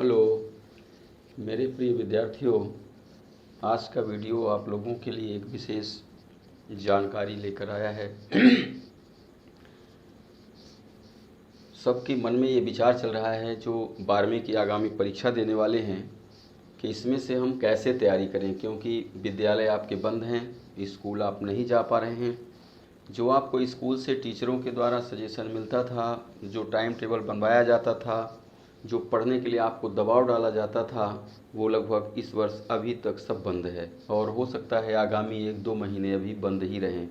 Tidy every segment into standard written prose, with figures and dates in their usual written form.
Hello मेरे प्रिय विद्यार्थियों, आज का वीडियो आप लोगों के लिए एक विशेष जानकारी लेकर आया है। सबके मन में ये विचार चल रहा है जो 12वीं की आगामी परीक्षा देने वाले हैं कि इसमें से हम कैसे तैयारी करें, क्योंकि विद्यालय आपके बंद हैं, स्कूल आप नहीं जा पा रहे हैं। जो आपको स्कूल से टीचरों के द्वारा सजेशन मिलता था, जो टाइम टेबल बनवाया जाता था, जो पढ़ने के लिए आपको दबाव डाला जाता था, वो लगभग इस वर्ष अभी तक सब बंद है और हो सकता है आगामी 1-2 महीने अभी बंद ही रहें।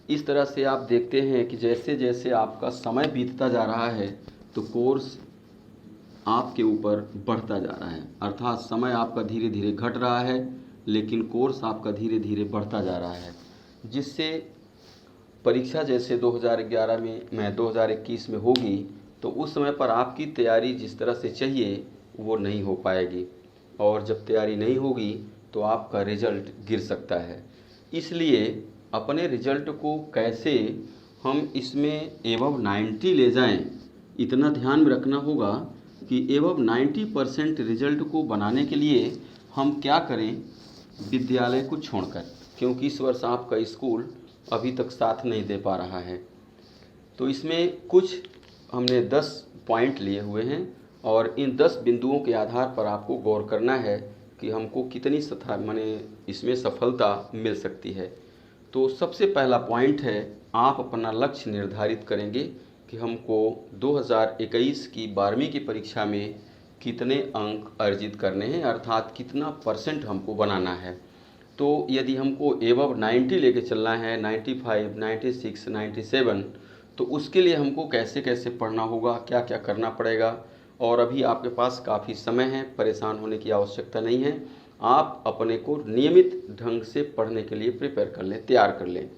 इस तरह से आप देखते हैं कि जैसे जैसे आपका समय बीतता जा रहा है तो कोर्स आपके ऊपर बढ़ता जा रहा है, अर्थात समय आपका धीरे धीरे घट रहा है लेकिन कोर्स आपका धीरे धीरे बढ़ता जा रहा है, जिससे परीक्षा जैसे 2011 में 2021 में होगी तो उस समय पर आपकी तैयारी जिस तरह से चाहिए वो नहीं हो पाएगी, और जब तैयारी नहीं होगी तो आपका रिजल्ट गिर सकता है। इसलिए अपने रिजल्ट को कैसे हम इसमें एबव 90 ले जाएं, इतना ध्यान में रखना होगा कि एबव 90% रिजल्ट को बनाने के लिए हम क्या करें विद्यालय को छोड़कर, क्योंकि इस वर्ष आपका स्कूल अभी तक साथ नहीं दे पा रहा है। तो इसमें कुछ हमने 10 पॉइंट लिए हुए हैं और इन 10 बिंदुओं के आधार पर आपको गौर करना है कि हमको कितनी इसमें सफलता मिल सकती है। तो सबसे पहला पॉइंट है, आप अपना लक्ष्य निर्धारित करेंगे कि हमको 2021 की 12वीं की परीक्षा में कितने अंक अर्जित करने हैं, अर्थात कितना % हमको बनाना है। तो यदि हमको एबव 90 लेके चलना है, 95, 96, 97, तो उसके लिए हमको कैसे कैसे पढ़ना होगा, क्या क्या करना पड़ेगा। और अभी आपके पास काफ़ी समय है, परेशान होने की आवश्यकता नहीं है। आप अपने को नियमित ढंग से पढ़ने के लिए प्रिपेयर कर लें, तैयार कर लें।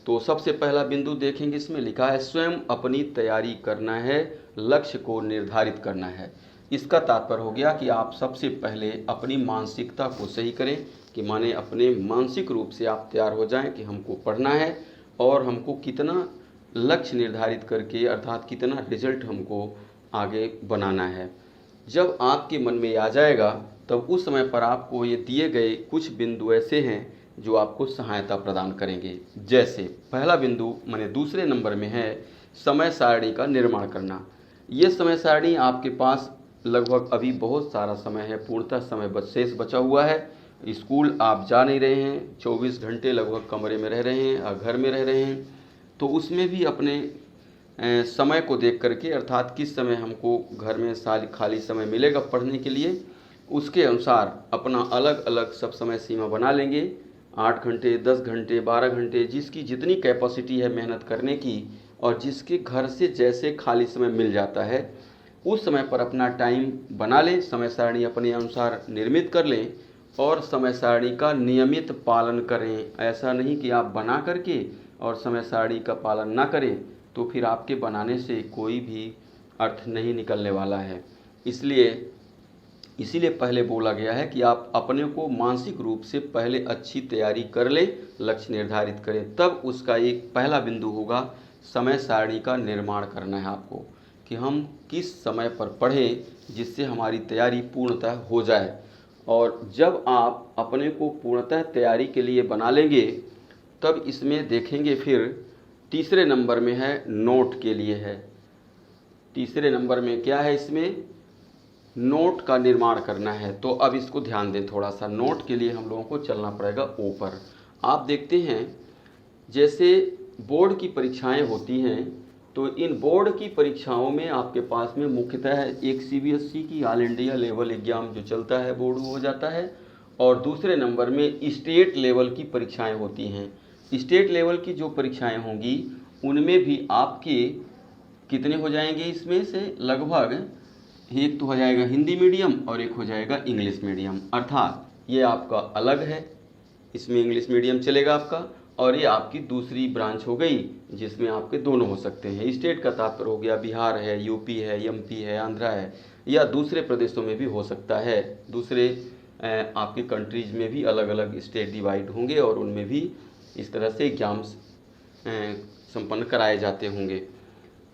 तो सबसे पहला बिंदु देखेंगे, इसमें लिखा है स्वयं अपनी तैयारी करना है, लक्ष्य को निर्धारित करना है। इसका तात्पर्य हो गया कि आप सबसे पहले अपनी मानसिकता को सही करें, कि माने अपने मानसिक रूप से आप तैयार हो जाएं कि हमको पढ़ना है और हमको कितना लक्ष्य निर्धारित करके, अर्थात कितना रिजल्ट हमको आगे बनाना है। जब आपके मन में आ जाएगा तब उस समय पर आपको ये दिए गए कुछ बिंदु ऐसे हैं जो आपको सहायता प्रदान करेंगे। जैसे पहला बिंदु माने दूसरे नंबर में है समय सारणी का निर्माण करना। ये समय सारणी आपके पास लगभग अभी बहुत सारा समय है, पूर्णतः समय शेष बचा हुआ है। स्कूल आप जा नहीं रहे हैं, 24 घंटे लगभग कमरे में रह रहे हैं और घर में रह रहे हैं, तो उसमें भी अपने समय को देख करके, अर्थात किस समय हमको घर में खाली समय मिलेगा पढ़ने के लिए, उसके अनुसार अपना अलग अलग सब समय सीमा बना लेंगे। 8 घंटे, 10 घंटे, 12 घंटे, जिसकी जितनी कैपेसिटी है मेहनत करने की, और जिसके घर से जैसे खाली समय मिल जाता है उस समय पर अपना टाइम बना लें, समय सारणी अपने अनुसार निर्मित कर लें और समय सारणी का नियमित पालन करें। ऐसा नहीं कि आप बना करके और समय सारणी का पालन ना करें, तो फिर आपके बनाने से कोई भी अर्थ नहीं निकलने वाला है। इसीलिए पहले बोला गया है कि आप अपने को मानसिक रूप से पहले अच्छी तैयारी कर लें, लक्ष्य निर्धारित करें, तब उसका एक पहला बिंदु होगा समय सारणी का निर्माण करना है आपको, कि हम किस समय पर पढ़ें जिससे हमारी तैयारी पूर्णतः हो जाए। और जब आप अपने को पूर्णतः तैयारी के लिए बना लेंगे तब इसमें देखेंगे, फिर तीसरे नंबर में है नोट के लिए है। तीसरे नंबर में क्या है, इसमें नोट का निर्माण करना है। तो अब इसको ध्यान दें थोड़ा सा, नोट के लिए हम लोगों को चलना पड़ेगा ऊपर। आप देखते हैं जैसे बोर्ड की परीक्षाएं होती हैं, तो इन बोर्ड की परीक्षाओं में आपके पास में मुख्यतः एक CBSE की ऑल इंडिया लेवल एग्जाम जो चलता है बोर्ड हो जाता है, और दूसरे नंबर में स्टेट लेवल की परीक्षाएं होती हैं। स्टेट लेवल की जो परीक्षाएं होंगी उनमें भी आपके कितने हो जाएंगे, इसमें से लगभग एक तो हो जाएगा हिंदी मीडियम और एक हो जाएगा इंग्लिश मीडियम, अर्थात ये आपका अलग है, इसमें इंग्लिश मीडियम चलेगा आपका, और ये आपकी दूसरी ब्रांच हो गई जिसमें आपके दोनों हो सकते हैं। स्टेट का तात्पर्य हो गया बिहार है, यूपी है, MP है, आंध्रा है, या दूसरे प्रदेशों में भी हो सकता है, दूसरे आपके कंट्रीज में भी अलग अलग स्टेट डिवाइड होंगे और उनमें भी इस तरह से एग्जाम्स संपन्न कराए जाते होंगे।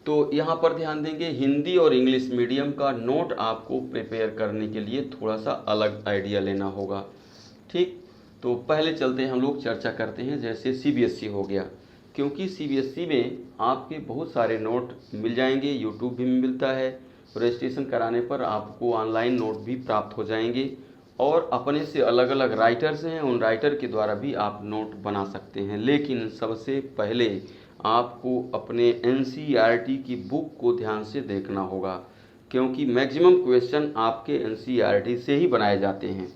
तो यहाँ पर ध्यान देंगे, हिंदी और इंग्लिश मीडियम का नोट आपको प्रिपेयर करने के लिए थोड़ा सा अलग आइडिया लेना होगा। ठीक, तो पहले चलते हैं हम लोग चर्चा करते हैं, जैसे सीबीएसई हो गया, क्योंकि सीबीएसई में आपके बहुत सारे नोट मिल जाएंगे, यूट्यूब भी मिलता है, रजिस्ट्रेशन कराने पर आपको ऑनलाइन नोट भी प्राप्त हो जाएंगे, और अपने से अलग अलग राइटर्स हैं, उन राइटर के द्वारा भी आप नोट बना सकते हैं। लेकिन सबसे पहले आपको अपने एनसीईआरटी की बुक को ध्यान से देखना होगा, क्योंकि मैक्सिमम क्वेश्चन आपके एनसीईआरटी से ही बनाए जाते हैं।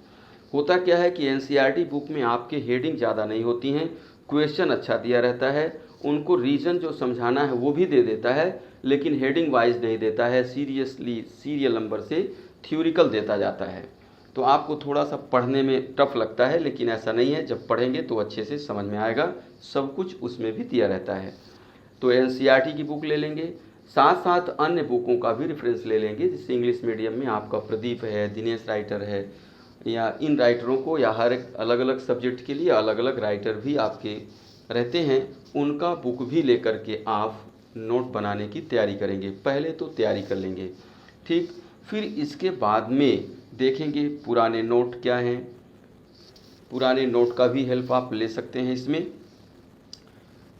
होता क्या है कि एनसीईआरटी बुक में आपके हेडिंग ज़्यादा नहीं होती हैं, क्वेश्चन अच्छा दिया रहता है, उनको रीजन जो समझाना है वो भी दे देता है, लेकिन हेडिंग वाइज नहीं देता है, सीरियसली सीरियल नंबर से थ्योरिकल देता जाता है। तो आपको थोड़ा सा पढ़ने में टफ लगता है, लेकिन ऐसा नहीं है, जब पढ़ेंगे तो अच्छे से समझ में आएगा, सब कुछ उसमें भी दिया रहता है। तो एनसीईआरटी की बुक ले लेंगे, साथ साथ अन्य बुकों का भी रेफरेंस ले लेंगे, जैसे इंग्लिश मीडियम में आपका प्रदीप है, दिनेश राइटर है, या इन राइटरों को, या हर एक अलग अलग सब्जेक्ट के लिए अलग अलग राइटर भी आपके रहते हैं, उनका बुक भी लेकर के आप नोट बनाने की तैयारी करेंगे। पहले तो तैयारी कर लेंगे, ठीक, फिर इसके बाद में देखेंगे पुराने नोट क्या हैं, पुराने नोट का भी हेल्प आप ले सकते हैं इसमें,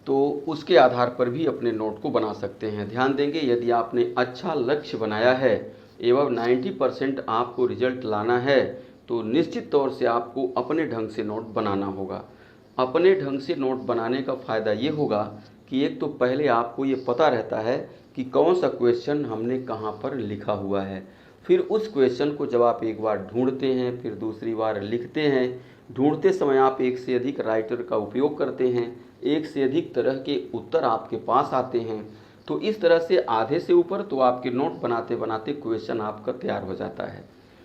तो उसके आधार पर भी अपने नोट को बना सकते हैं। ध्यान देंगे, यदि आपने अच्छा लक्ष्य बनाया है एवं 90% आपको रिजल्ट लाना है, तो निश्चित तौर से आपको अपने ढंग से नोट बनाना होगा। अपने ढंग से नोट बनाने का फ़ायदा ये होगा कि एक तो पहले आपको ये पता रहता है कि कौन सा क्वेश्चन हमने कहाँ पर लिखा हुआ है, फिर उस क्वेश्चन को जब आप एक बार ढूंढते हैं, फिर दूसरी बार लिखते हैं, ढूंढते समय आप एक से अधिक राइटर का उपयोग करते हैं, एक से अधिक तरह के उत्तर आपके पास आते हैं, तो इस तरह से आधे से ऊपर तो आपके नोट बनाते बनाते क्वेश्चन आपका तैयार हो जाता है।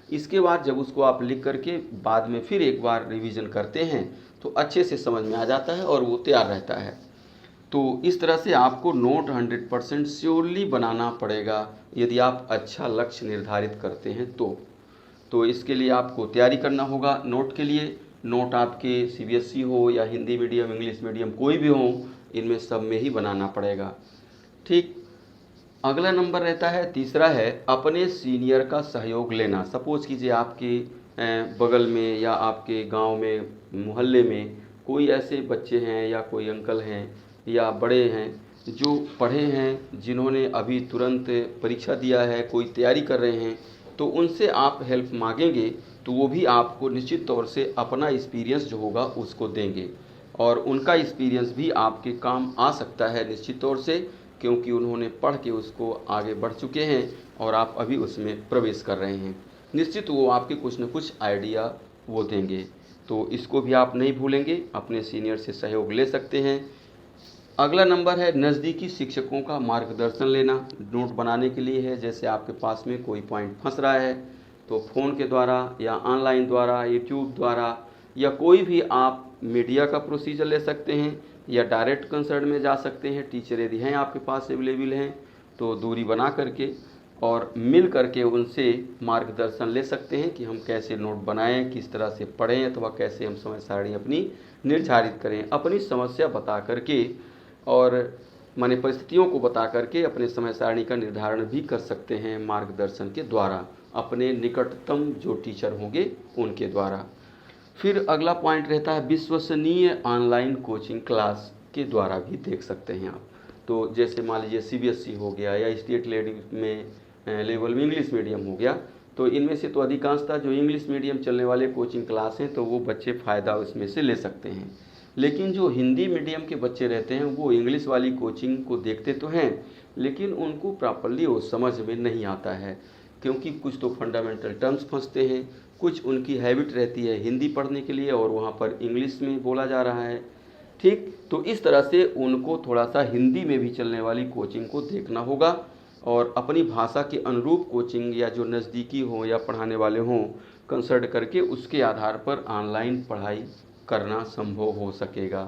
इसके बाद जब उसको आप लिख करके बाद में फिर एक बार रिवीजन करते हैं तो अच्छे से समझ में आ जाता है और वो तैयार रहता है। तो इस तरह से आपको नोट 100% श्योरली बनाना पड़ेगा, यदि आप अच्छा लक्ष्य निर्धारित करते हैं तो इसके लिए आपको तैयारी करना होगा नोट के लिए। नोट आपके सीबीएसई हो या हिंदी मीडियम, इंग्लिश मीडियम, कोई भी हो, इनमें सब में ही बनाना पड़ेगा। ठीक, अगला नंबर रहता है, तीसरा है अपने सीनियर का सहयोग लेना। सपोज कीजिए आपके बगल में या आपके गांव में, मोहल्ले में कोई ऐसे बच्चे हैं या कोई अंकल हैं या बड़े हैं जो पढ़े हैं, जिन्होंने अभी तुरंत परीक्षा दिया है, कोई तैयारी कर रहे हैं, तो उनसे आप हेल्प मांगेंगे तो वो भी आपको निश्चित तौर से अपना एक्सपीरियंस जो होगा उसको देंगे, और उनका एक्सपीरियंस भी आपके काम आ सकता है निश्चित तौर से, क्योंकि उन्होंने पढ़ के उसको आगे बढ़ चुके हैं और आप अभी उसमें प्रवेश कर रहे हैं। निश्चित वो आपके कुछ न कुछ आइडिया वो देंगे, तो इसको भी आप नहीं भूलेंगे, अपने सीनियर से सहयोग ले सकते हैं। अगला नंबर है नज़दीकी शिक्षकों का मार्गदर्शन लेना नोट बनाने के लिए है। जैसे आपके पास में कोई पॉइंट फंस रहा है तो फ़ोन के द्वारा या ऑनलाइन द्वारा, यूट्यूब द्वारा, या कोई भी आप मीडिया का प्रोसीजर ले सकते हैं, या डायरेक्ट कंसल्ट में जा सकते हैं। टीचर यदि हैं आपके पास अवेलेबल हैं तो दूरी बना करके और मिल करके उनसे मार्गदर्शन ले सकते हैं कि हम कैसे नोट बनाएं, किस तरह से पढ़ें, अथवा कैसे हम समय सारणी अपनी निर्धारित करें। अपनी समस्या बता करके और माने परिस्थितियों को बता करके अपने समय सारणी का निर्धारण भी कर सकते हैं मार्गदर्शन के द्वारा, अपने निकटतम जो टीचर होंगे उनके द्वारा। फिर अगला पॉइंट रहता है विश्वसनीय ऑनलाइन कोचिंग क्लास के द्वारा भी देख सकते हैं आप। तो जैसे मान लीजिए सीबीएसई हो गया या स्टेट लेवल में इंग्लिश मीडियम हो गया, तो इनमें से तो अधिकांशतः जो इंग्लिश मीडियम चलने वाले कोचिंग क्लास हैं तो वो बच्चे फ़ायदा उसमें से ले सकते हैं। लेकिन जो हिंदी मीडियम के बच्चे रहते हैं वो इंग्लिश वाली कोचिंग को देखते तो हैं, लेकिन उनको प्रॉपरली वो समझ में नहीं आता है, क्योंकि कुछ तो फंडामेंटल टर्म्स फंसते हैं, कुछ उनकी हैबिट रहती है हिंदी पढ़ने के लिए और वहाँ पर इंग्लिश में बोला जा रहा है। ठीक, तो इस तरह से उनको थोड़ा सा हिंदी में भी चलने वाली कोचिंग को देखना होगा और अपनी भाषा के अनुरूप कोचिंग या जो नज़दीकी हो या पढ़ाने वाले हों कंसल्ट करके उसके आधार पर ऑनलाइन पढ़ाई करना संभव हो सकेगा।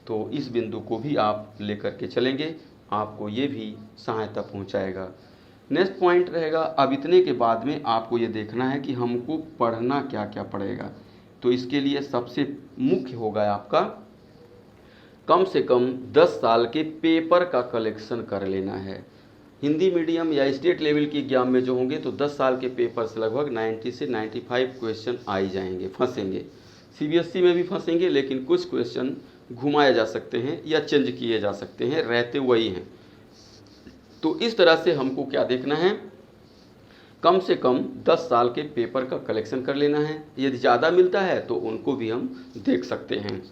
तो इस बिंदु को भी आप लेकर के चलेंगे, आपको ये भी सहायता पहुंचाएगा। नेक्स्ट पॉइंट रहेगा, अब इतने के बाद में आपको ये देखना है कि हमको पढ़ना क्या क्या पड़ेगा। तो इसके लिए सबसे मुख्य होगा आपका कम से कम 10 साल के पेपर का कलेक्शन कर लेना है। हिंदी मीडियम या स्टेट लेवल के एग्जाम में जो होंगे तो 10 साल के पेपर से लगभग 90 से 95 क्वेश्चन आ ही जाएंगे, फंसेंगे। सीबीएसई में भी फंसेंगे, लेकिन कुछ क्वेश्चन घुमाए जा सकते हैं या चेंज किए जा सकते हैं, रहते वही हैं। तो इस तरह से हमको क्या देखना है, कम से कम 10 साल के पेपर का कलेक्शन कर लेना है। यदि ज़्यादा मिलता है तो उनको भी हम देख सकते हैं।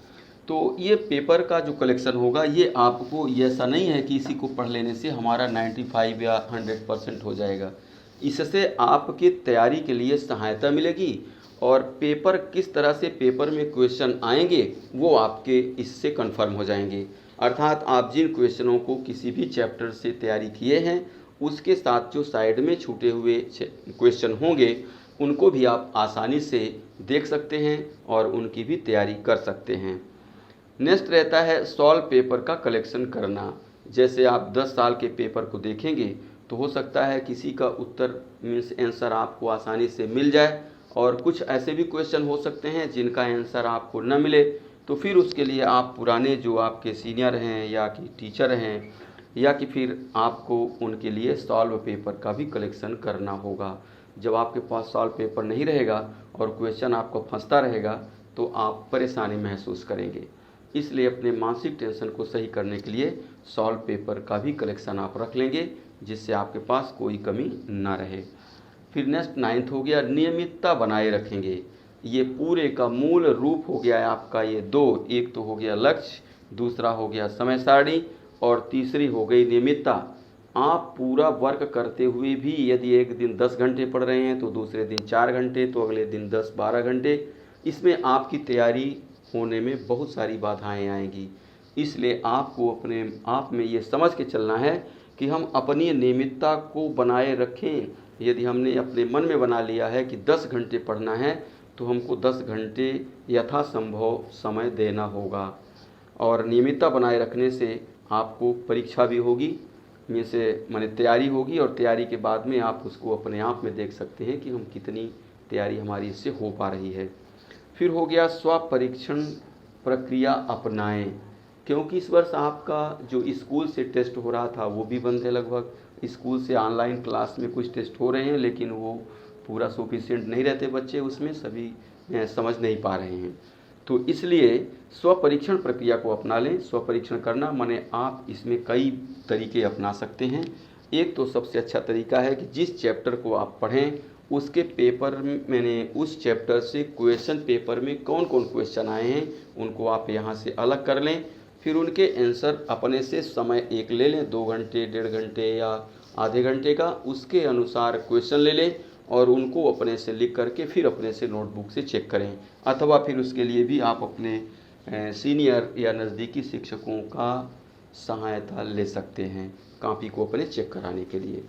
तो ये पेपर का जो कलेक्शन होगा, ये आपको, ये ऐसा नहीं है कि इसी को पढ़ लेने से हमारा 95 या 100% हो जाएगा। इससे आपकी तैयारी के लिए सहायता मिलेगी और पेपर किस तरह से पेपर में क्वेश्चन आएंगे वो आपके इससे कंफर्म हो जाएंगे। अर्थात आप जिन क्वेश्चनों को किसी भी चैप्टर से तैयारी किए हैं उसके साथ जो साइड में छूटे हुए क्वेश्चन होंगे उनको भी आप आसानी से देख सकते हैं और उनकी भी तैयारी कर सकते हैं। नेक्स्ट रहता है सॉल्व पेपर का कलेक्शन करना। जैसे आप 10 साल के पेपर को देखेंगे तो हो सकता है किसी का उत्तर मीन्स आंसर आपको आसानी से मिल जाए और कुछ ऐसे भी क्वेश्चन हो सकते हैं जिनका आंसर आपको न मिले, तो फिर उसके लिए आप पुराने जो आपके सीनियर हैं या कि टीचर हैं या कि फिर आपको उनके लिए सॉल्व पेपर का भी कलेक्शन करना होगा। जब आपके पास सॉल्व पेपर नहीं रहेगा और क्वेश्चन आपको फंसता रहेगा तो आप परेशानी महसूस करेंगे। इसलिए अपने मानसिक टेंशन को सही करने के लिए सॉल्व पेपर का भी कलेक्शन आप रख लेंगे, जिससे आपके पास कोई कमी ना रहे। फिर नेक्स्ट 9th हो गया नियमितता बनाए रखेंगे। ये पूरे का मूल रूप हो गया है आपका ये दो, एक तो हो गया लक्ष्य, दूसरा हो गया समय सारणी और तीसरी हो गई नियमितता। आप पूरा वर्क करते हुए भी यदि एक दिन 10 घंटे पढ़ रहे हैं तो दूसरे दिन 4 घंटे, तो अगले दिन 10-12 घंटे, इसमें आपकी तैयारी होने में बहुत सारी बाधाएं आएंगी। इसलिए आपको अपने आप में ये समझ के चलना है कि हम अपनी नियमितता को बनाए रखें। यदि हमने अपने मन में बना लिया है कि 10 घंटे पढ़ना है तो हमको 10 घंटे यथासंभव समय देना होगा। और नियमितता बनाए रखने से आपको परीक्षा भी होगी, माने तैयारी होगी और तैयारी के बाद में आप उसको अपने आप में देख सकते हैं कि हम कितनी तैयारी हमारी इससे हो पा रही है। फिर हो गया स्व परीक्षण प्रक्रिया अपनाएं, क्योंकि इस वर्ष आपका जो स्कूल से टेस्ट हो रहा था वो भी बंद है। लगभग स्कूल से ऑनलाइन क्लास में कुछ टेस्ट हो रहे हैं, लेकिन वो पूरा सफिशिएंट नहीं रहते बच्चे, उसमें सभी समझ नहीं पा रहे हैं। तो इसलिए स्व परीक्षण प्रक्रिया को अपना लें। स्व परीक्षण करना माने आप इसमें कई तरीके अपना सकते हैं। एक तो सबसे अच्छा तरीका है कि जिस चैप्टर को आप पढ़ें उसके पेपर मैंने उस चैप्टर से क्वेश्चन पेपर में कौन कौन क्वेश्चन आए हैं उनको आप यहाँ से अलग कर लें। फिर उनके आंसर अपने से समय एक ले लें, 2 घंटे, 1.5 घंटे या आधे घंटे का, उसके अनुसार क्वेश्चन ले लें और उनको अपने से लिख करके फिर अपने से नोटबुक से चेक करें। अथवा फिर उसके लिए भी आप अपने सीनियर या नज़दीकी शिक्षकों का सहायता ले सकते हैं कॉपी को अपने चेक कराने के लिए,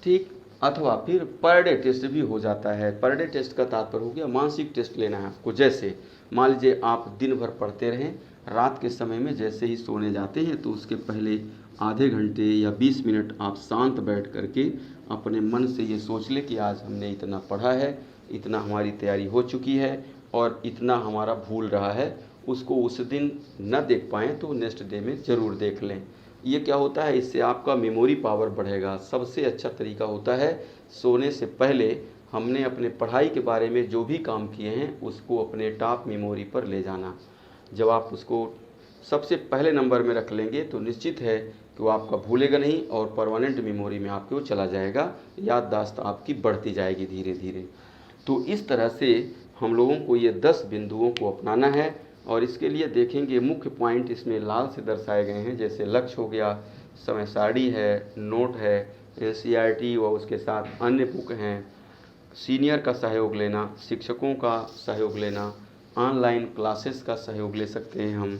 ठीक। अथवा फिर पर डे टेस्ट भी हो जाता है। पर डे टेस्ट का तात्पर्य हो गया मानसिक टेस्ट लेना है आपको। जैसे मान लीजिए आप दिन भर पढ़ते रहें, रात के समय में जैसे ही सोने जाते हैं तो उसके पहले आधे घंटे या 20 मिनट आप शांत बैठ करके अपने मन से ये सोच लें कि आज हमने इतना पढ़ा है, इतना हमारी तैयारी हो चुकी है और इतना हमारा भूल रहा है। उसको उस दिन न देख पाएँ तो नेक्स्ट डे में ज़रूर देख लें। ये क्या होता है, इससे आपका मेमोरी पावर बढ़ेगा। सबसे अच्छा तरीका होता है सोने से पहले हमने अपने पढ़ाई के बारे में जो भी काम किए हैं उसको अपने टॉप मेमोरी पर ले जाना। जब आप उसको सबसे पहले नंबर में रख लेंगे तो निश्चित है कि वो आपका भूलेगा नहीं और परमानेंट मेमोरी में आपके वो चला जाएगा, याददाश्त आपकी बढ़ती जाएगी धीरे धीरे। तो इस तरह से हम लोगों को ये 10 बिंदुओं को अपनाना है और इसके लिए देखेंगे मुख्य पॉइंट इसमें लाल से दर्शाए गए हैं। जैसे लक्ष्य हो गया, समय सारणी है, नोट है, एनसीईआरटी व उसके साथ अन्य बुक हैं, सीनियर का सहयोग लेना, शिक्षकों का सहयोग लेना, ऑनलाइन क्लासेस का सहयोग ले सकते हैं हम,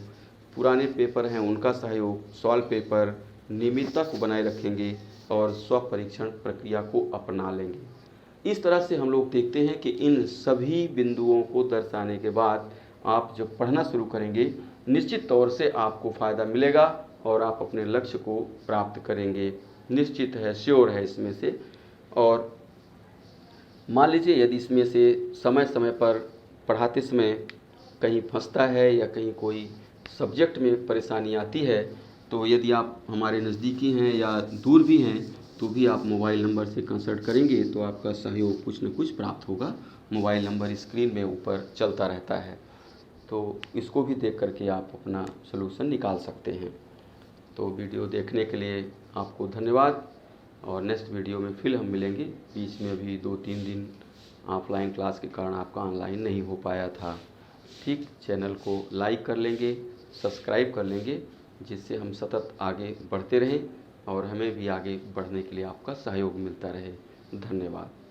पुराने पेपर हैं उनका सहयोग, सॉल्व पेपर, नियमितता को बनाए रखेंगे और स्व परीक्षण प्रक्रिया को अपना लेंगे। इस तरह से हम लोग देखते हैं कि इन सभी बिंदुओं को दर्शाने के बाद आप जब पढ़ना शुरू करेंगे निश्चित तौर से आपको फ़ायदा मिलेगा और आप अपने लक्ष्य को प्राप्त करेंगे, निश्चित है, श्योर है इसमें से। और मान लीजिए यदि इसमें से समय समय पर पढ़ाते समय कहीं फंसता है या कहीं कोई सब्जेक्ट में परेशानी आती है तो यदि आप हमारे नज़दीकी हैं या दूर भी हैं तो भी आप मोबाइल नंबर से कंसल्ट करेंगे तो आपका सहयोग कुछ न कुछ प्राप्त होगा। मोबाइल नंबर स्क्रीन में ऊपर चलता रहता है, तो इसको भी देख करके आप अपना सलूशन निकाल सकते हैं। तो वीडियो देखने के लिए आपको धन्यवाद, और नेक्स्ट वीडियो में फिर हम मिलेंगे। बीच में अभी 2-3 दिन ऑफलाइन क्लास के कारण आपका ऑनलाइन नहीं हो पाया था। ठीक, चैनल को लाइक कर लेंगे, सब्सक्राइब कर लेंगे, जिससे हम सतत आगे बढ़ते रहें और हमें भी आगे बढ़ने के लिए आपका सहयोग मिलता रहे। धन्यवाद।